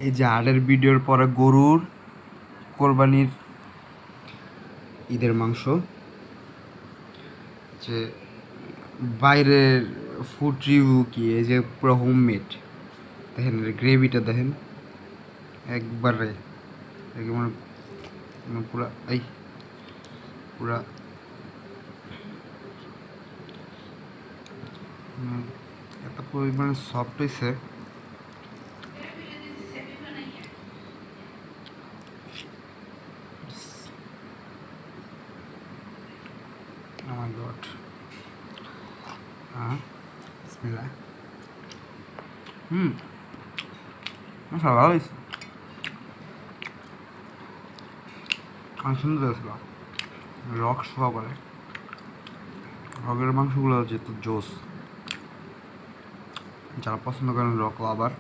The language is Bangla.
এই যে হাটের ভিডিওর পরে গরুর কোরবানির ঈদের মাংস, যে বাইরের ফুড রিভিউ কি, এই যে পুরো হোমমেড। দেখেন গ্রেভিটা দেখেন, একবারে একেবারে পুরা এই পুরা এত পরিমাণে সফট হয়েছে। Oh my god. বিসমিল্লাহ। ভালো হয়েছে, সুন্দর ছিল। রক শোয়া করে, রকের মাংসগুলো যেহেতু জোস, যারা পছন্দ করেন রক আবার